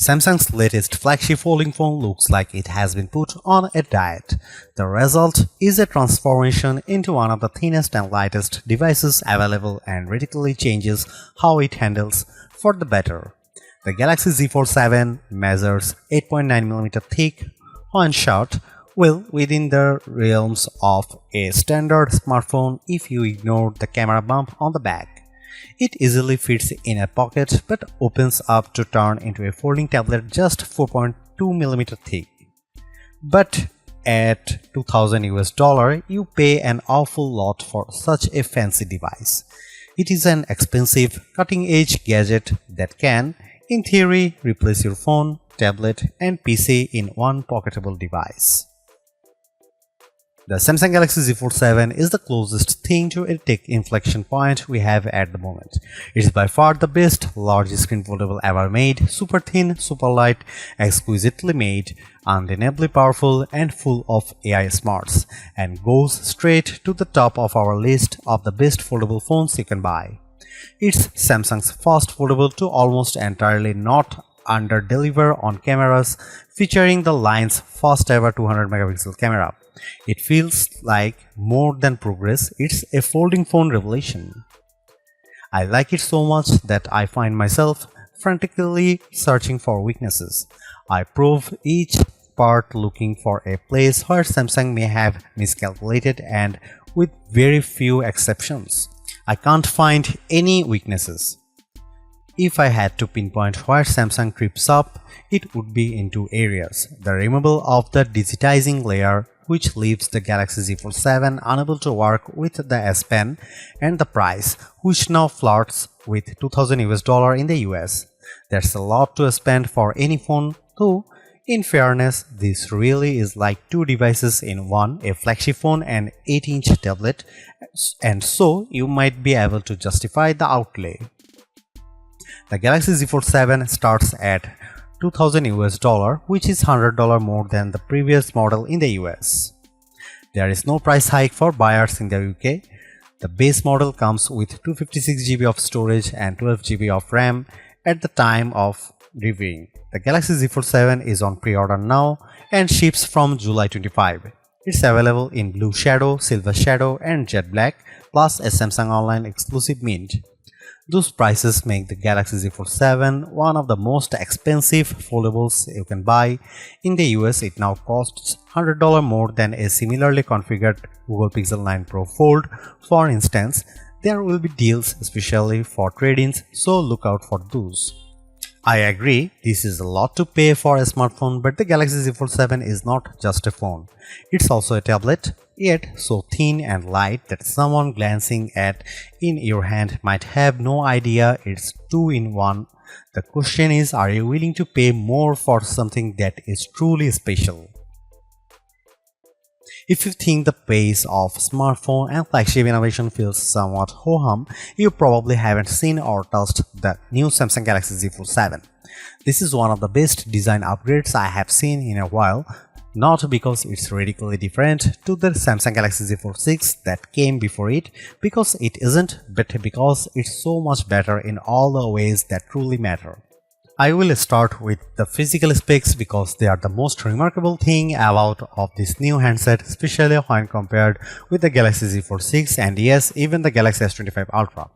Samsung's latest flagship folding phone looks like it has been put on a diet. The result is a transformation into one of the thinnest and lightest devices available and radically changes how it handles for the better. The Galaxy Z Fold 7 measures 8.9mm thick when shot, well within the realms of a standard smartphone if you ignore the camera bump on the back. It easily fits in a pocket but opens up to turn into a folding tablet just 4.2mm thick. But at $2,000 you pay an awful lot for such a fancy device. It is an expensive, cutting-edge gadget that can, in theory, replace your phone, tablet, and PC in one pocketable device. The Samsung Galaxy Z Fold 7 is the closest thing to a tech inflection point we have at the moment. It is by far the best large screen foldable ever made, super thin, super light, exquisitely made, undeniably powerful and full of AI smarts, and goes straight to the top of our list of the best foldable phones you can buy. It's Samsung's first foldable to almost entirely not under-deliver on cameras, featuring the line's first ever 200MP camera. It feels like more than progress, it's a folding phone revelation. I like it so much that I find myself frantically searching for weaknesses. I probe each part looking for a place where Samsung may have miscalculated, and with very few exceptions, I can't find any weaknesses. If I had to pinpoint where Samsung trips up, it would be in two areas: the removal of the digitizing layer, which leaves the Galaxy Z Fold 7 unable to work with the S Pen, and the price, which now flirts with $2,000 in the US. That's a lot to spend for any phone, though in fairness, this really is like two devices in one, a flagship phone and 8-inch tablet, and so you might be able to justify the outlay. The Galaxy Z Fold 7 starts at $2,000, which is $100 more than the previous model in the US. There is no price hike for buyers in the UK. The base model comes with 256GB of storage and 12GB of RAM at the time of reviewing. The Galaxy Z Fold 7 is on pre-order now and ships from July 25. It's available in Blue Shadow, Silver Shadow and Jet Black, plus a Samsung Online exclusive mint. Those prices make the Galaxy Z Fold 7 one of the most expensive foldables you can buy. In the US, it now costs $100 more than a similarly configured Google Pixel 9 Pro Fold. For instance, there will be deals especially for trade-ins, so look out for those. I agree, this is a lot to pay for a smartphone, but the Galaxy Z Fold 7 is not just a phone. It's also a tablet, yet so thin and light that someone glancing at in your hand might have no idea it's two-in-one. The question is, are you willing to pay more for something that is truly special? If you think the pace of smartphone and flagship innovation feels somewhat ho-hum, you probably haven't seen or touched the new Samsung Galaxy Z Fold 7. This is one of the best design upgrades I have seen in a while, not because it's radically different to the Samsung Galaxy Z Fold 6 that came before it, because it isn't, but because it's so much better in all the ways that truly matter. I will start with the physical specs because they are the most remarkable thing about of this new handset, especially when compared with the Galaxy Z Fold 6 and yes, even the Galaxy S25 Ultra.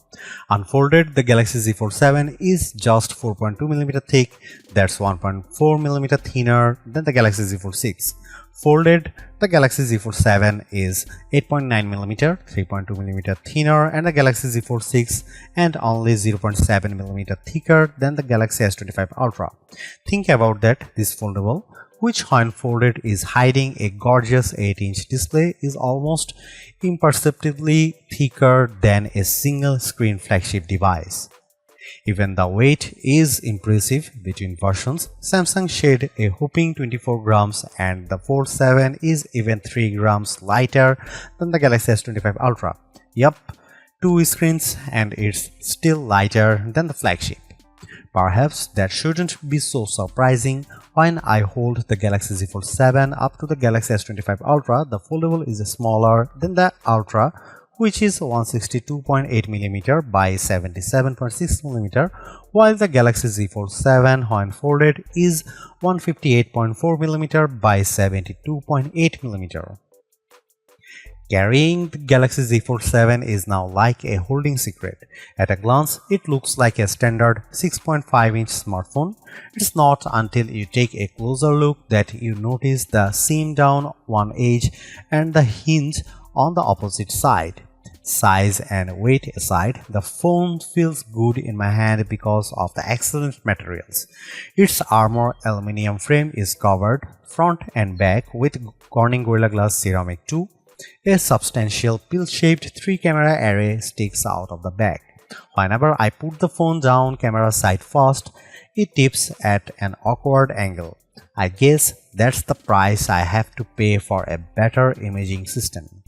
Unfolded, the Galaxy Z Fold 7 is just 4.2mm thick, that's 1.4mm thinner than the Galaxy Z Fold 6. Folded, the Galaxy Z Fold 7 is 8.9mm, 3.2mm thinner and the Galaxy Z Fold 6 and only 0.7mm thicker than the Galaxy S25 Ultra. Think about that, this foldable, which when folded is hiding a gorgeous 8-inch display, is almost imperceptibly thicker than a single screen flagship device. Even the weight is impressive. Between versions, Samsung shed a whopping 24 grams and the Fold 7 is even 3 grams lighter than the Galaxy S25 Ultra. Yup, 2 screens and it's still lighter than the flagship. Perhaps that shouldn't be so surprising. When I hold the Galaxy Z Fold 7 up to the Galaxy S25 Ultra, the foldable is smaller than the Ultra, which is 162.8mm by 77.6mm, while the Galaxy Z Fold 7 when folded is 158.4mm by 72.8mm. Carrying the Galaxy Z Fold 7 is now like a holding secret. At a glance, it looks like a standard 6.5-inch smartphone. It's not until you take a closer look that you notice the seam down one edge and the hinge on the opposite side. Size and weight aside, the phone feels good in my hand because of the excellent materials. Its armor aluminum frame is covered front and back with Corning Gorilla Glass Ceramic 2. A substantial pill-shaped 3-camera array sticks out of the back. Whenever I put the phone down camera side first, it tips at an awkward angle. I guess that's the price I have to pay for a better imaging system.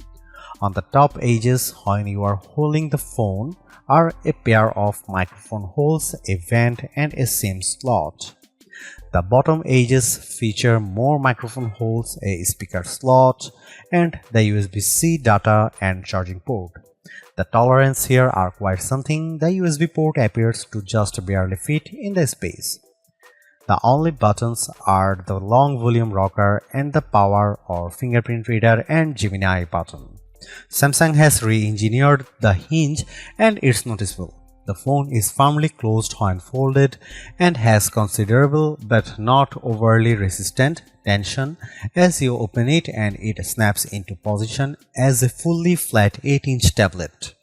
On the top edges, when you are holding the phone, are a pair of microphone holes, a vent, and a SIM slot. The bottom edges feature more microphone holes, a speaker slot, and the USB-C data and charging port. The tolerances here are quite something. The USB port appears to just barely fit in the space. The only buttons are the long volume rocker and the power or fingerprint reader and Gemini button. Samsung has re-engineered the hinge and it's noticeable. The phone is firmly closed when folded and has considerable but not overly resistant tension as you open it, and it snaps into position as a fully flat 8-inch tablet.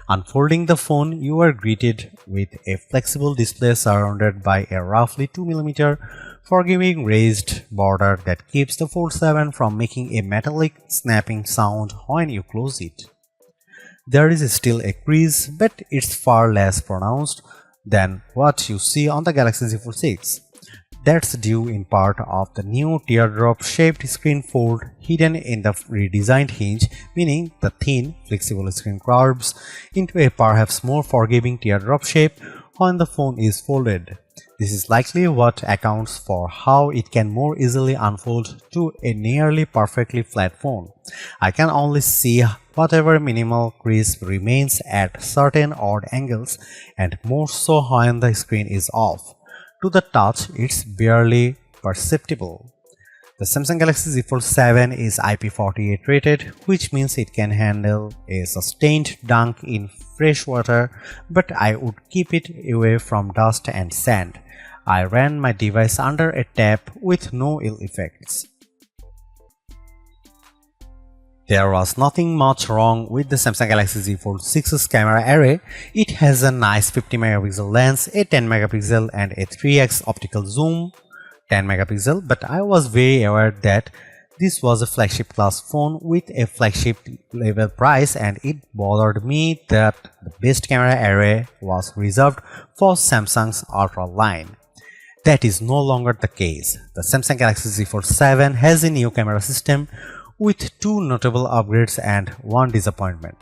Unfolding the phone, you are greeted with a flexible display surrounded by a roughly 2mm forgiving raised border that keeps the Fold 7 from making a metallic snapping sound when you close it. There is still a crease, but it's far less pronounced than what you see on the Galaxy Z Fold 6. That's due in part of the new teardrop-shaped screen fold hidden in the redesigned hinge, meaning the thin, flexible screen curves into a perhaps more forgiving teardrop shape when the phone is folded. This is likely what accounts for how it can more easily unfold to a nearly perfectly flat phone. I can only see whatever minimal crease remains at certain odd angles, and more so when the screen is off. To the touch, it's barely perceptible. The Samsung Galaxy Z Fold 7 is IP48 rated, which means it can handle a sustained dunk in fresh water, but I would keep it away from dust and sand. I ran my device under a tap with no ill effects. There was nothing much wrong with the Samsung Galaxy Z Fold 6's camera array. It has a nice 50MP lens, a 10MP and a 3x optical zoom, 10MP, but I was very aware that this was a flagship class phone with a flagship level price, and it bothered me that the best camera array was reserved for Samsung's Ultra line. That is no longer the case. The Samsung Galaxy Z Fold 7 has a new camera system with two notable upgrades and one disappointment.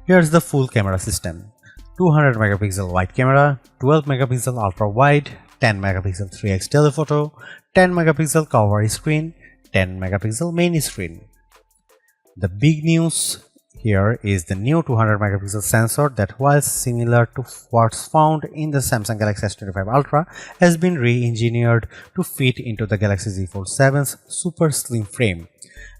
Here's the full camera system: 200MP wide camera, 12MP ultra wide, 10MP 3x telephoto, 10MP cover screen, 10MP main screen. The big news here is the new 200MP sensor that, while similar to what's found in the Samsung Galaxy S25 Ultra, has been re-engineered to fit into the Galaxy Z Fold 7's super slim frame.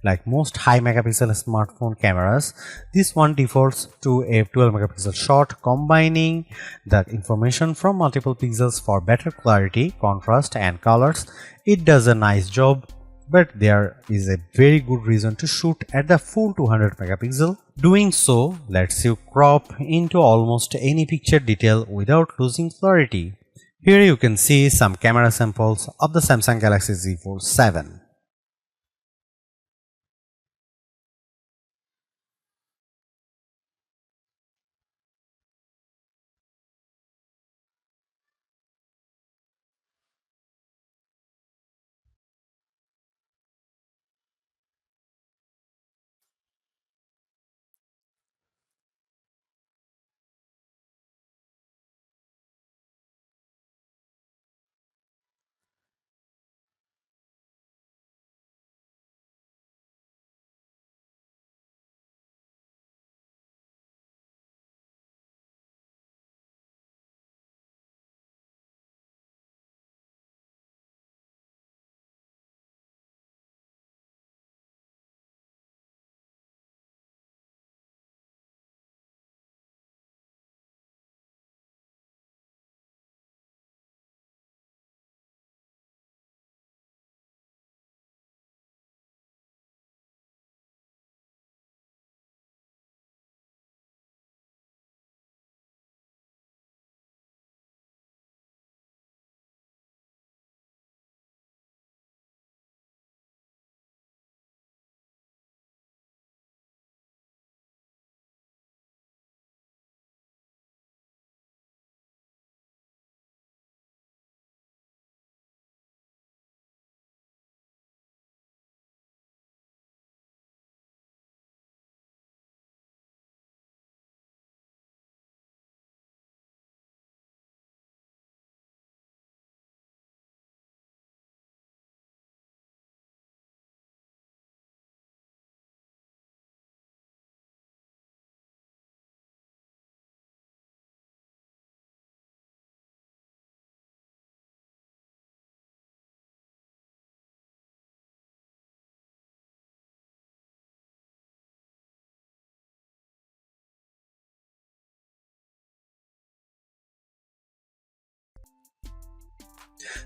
Like most high megapixel smartphone cameras, this one defaults to a 12MP shot, combining the information from multiple pixels for better clarity, contrast, and colors. It does a nice job, but there is a very good reason to shoot at the full 200MP. Doing so lets you crop into almost any picture detail without losing clarity. Here you can see some camera samples of the Samsung Galaxy Z Fold 7.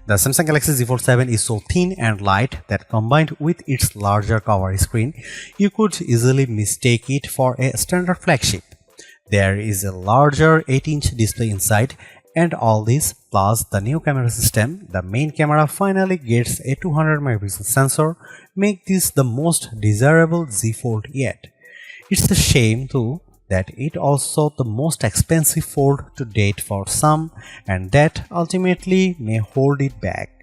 The Samsung Galaxy Z Fold 7 is so thin and light that combined with its larger cover screen, you could easily mistake it for a standard flagship. There is a larger 8-inch display inside, and all this plus the new camera system, the main camera finally gets a 200 megapixel sensor, make this the most desirable Z Fold yet. It's a shame too that it also the most expensive fold to date for some, and that ultimately may hold it back.